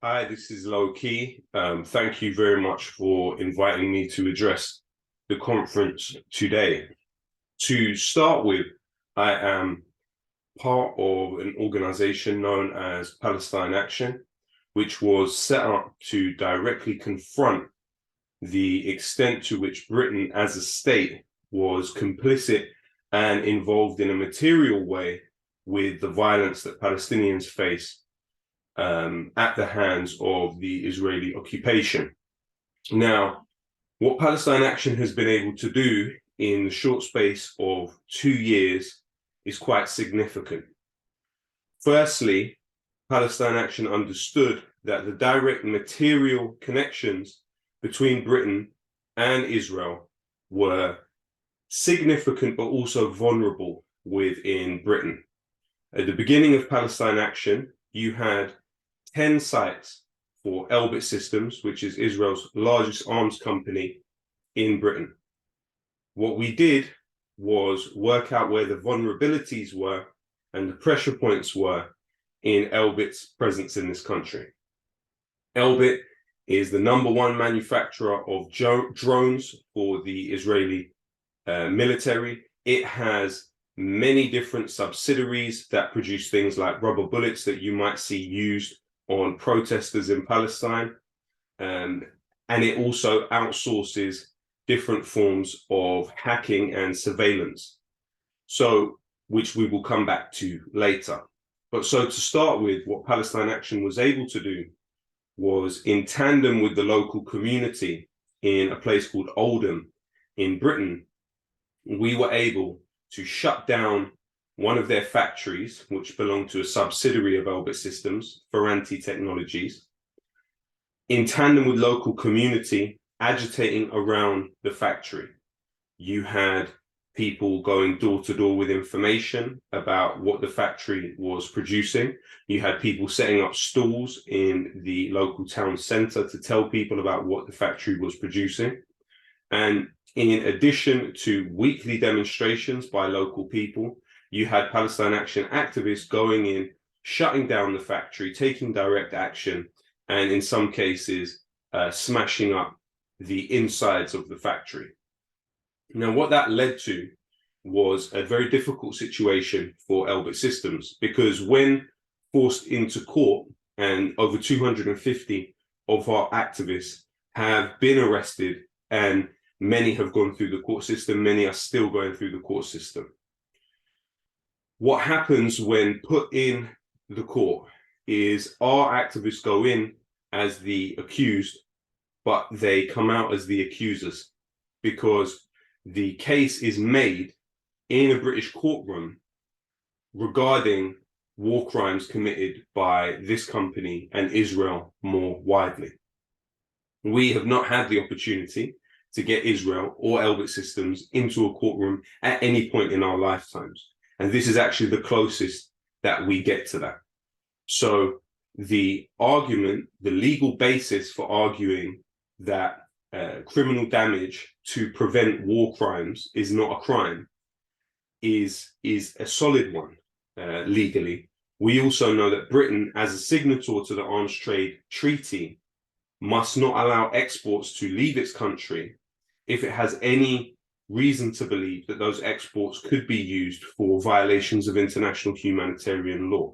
Hi, this is Low Key. Thank you very much for inviting me to address the conference today. To start with, I am part of an organization known as Palestine Action, which was set up to directly confront the extent to which Britain as a state was complicit and involved in a material way with the violence that Palestinians face at the hands of the Israeli occupation. Now, what Palestine Action has been able to do in the short space of 2 years is quite significant. Firstly, Palestine Action understood that the direct material connections between Britain and Israel were significant but also vulnerable within Britain. At the beginning of Palestine Action, you had 10 sites for Elbit Systems, which is Israel's largest arms company in Britain. What we did was work out where the vulnerabilities were and the pressure points were in Elbit's presence in this country. Elbit is the #1 manufacturer of drones for the Israeli military. It has many different subsidiaries that produce things like rubber bullets that you might see used on protesters in Palestine. And it also outsources different forms of hacking and surveillance, so which we will come back to later. But so to start with, what Palestine Action was able to do was, in tandem with the local community in a place called Oldham in Britain, we were able to shut down one of their factories, which belonged to a subsidiary of Elbit Systems, Ferranti Technologies, in tandem with local community agitating around the factory. You had people going door to door with information about what the factory was producing. You had people setting up stalls in the local town center to tell people about what the factory was producing. And in addition to weekly demonstrations by local people, you had Palestine Action activists going in, shutting down the factory, taking direct action, and in some cases, smashing up the insides of the factory. Now, what that led to was a very difficult situation for Elbit Systems, because when forced into court, and over 250 of our activists have been arrested, and many have gone through the court system, many are still going through the court system. What happens when put in the court is our activists go in as the accused, but they come out as the accusers, because the case is made in a British courtroom regarding war crimes committed by this company and Israel more widely. We have not had the opportunity to get Israel or Elbit Systems into a courtroom at any point in our lifetimes. And this is actually the closest that we get to that. So the argument, the legal basis for arguing that criminal damage to prevent war crimes is not a crime is a solid one legally. We also know that Britain, as a signatory to the Arms Trade Treaty, must not allow exports to leave its country if it has any reason to believe that those exports could be used for violations of international humanitarian law.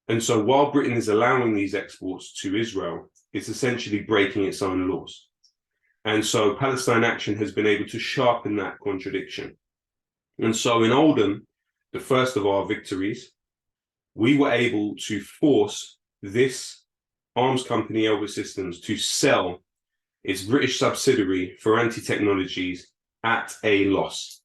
And so while Britain is allowing these exports to Israel, it's essentially breaking its own laws. And so Palestine Action has been able to sharpen that contradiction. And so in Oldham, the first of our victories, we were able to force this arms company, Elbit Systems, to sell its British subsidiary, Ferranti Technologies, at a loss.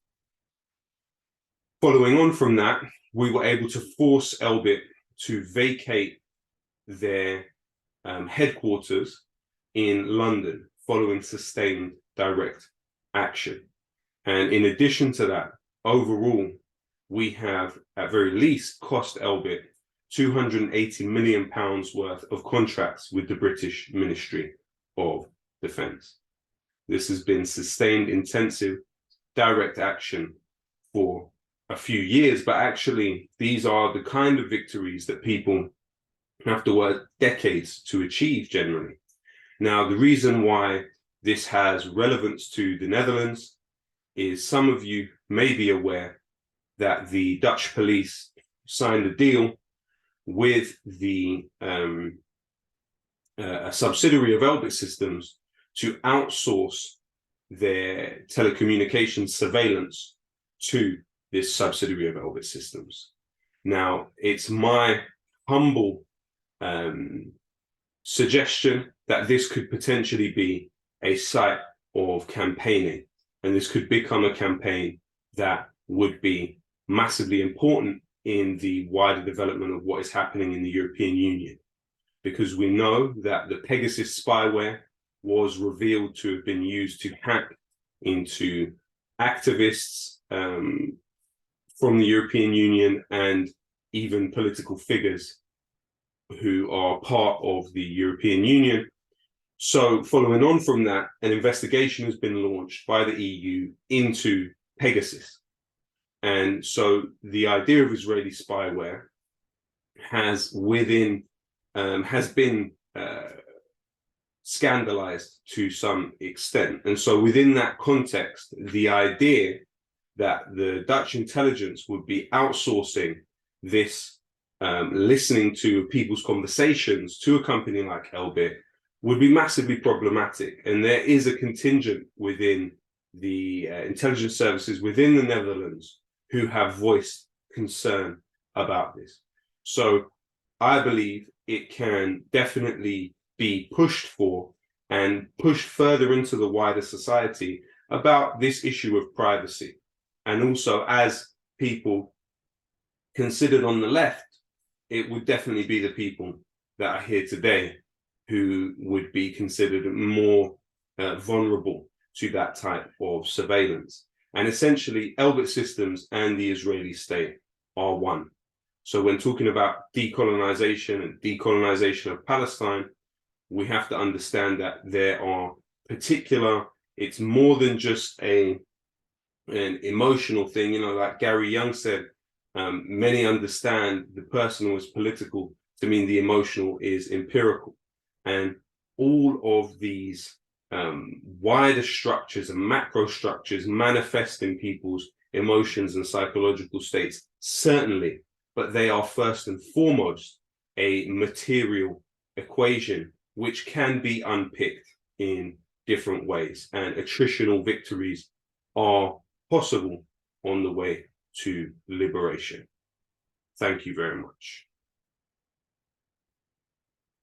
Following on from that, we were able to force Elbit to vacate their headquarters in London following sustained direct action. And in addition to that, overall, we have at very least cost Elbit £280 million worth of contracts with the British Ministry of Defence. This has been sustained, intensive, direct action for a few years, but actually these are the kind of victories that people have to work decades to achieve generally. Now, the reason why this has relevance to the Netherlands is some of you may be aware that the Dutch police signed a deal with a subsidiary of Elbit Systems to outsource their telecommunications surveillance to this subsidiary of Elbit Systems. Now, it's my humble suggestion that this could potentially be a site of campaigning, and this could become a campaign that would be massively important in the wider development of what is happening in the European Union, because we know that the Pegasus spyware was revealed to have been used to hack into activists from the European Union and even political figures who are part of the European Union. So following on from that, an investigation has been launched by the EU into Pegasus. And so the idea of Israeli spyware has been scandalized to some extent. And so within that context, the idea that the Dutch intelligence would be outsourcing this listening to people's conversations to a company like Elbit would be massively problematic. And there is a contingent within the intelligence services within the Netherlands who have voiced concern about this. So I believe it can definitely be pushed for and pushed further into the wider society about this issue of privacy. And also, as people considered on the left, it would definitely be the people that are here today who would be considered more vulnerable to that type of surveillance. And essentially, Elbit Systems and the Israeli state are one. So when talking about decolonization and decolonization of Palestine, we have to understand that there are particular, it's more than just an emotional thing, you know, like Gary Young said, many understand the personal is political to mean the emotional is empirical. And all of these wider structures and macro structures manifest in people's emotions and psychological states, certainly, but they are first and foremost a material equation which can be unpicked in different ways, and attritional victories are possible on the way to liberation. Thank you very much.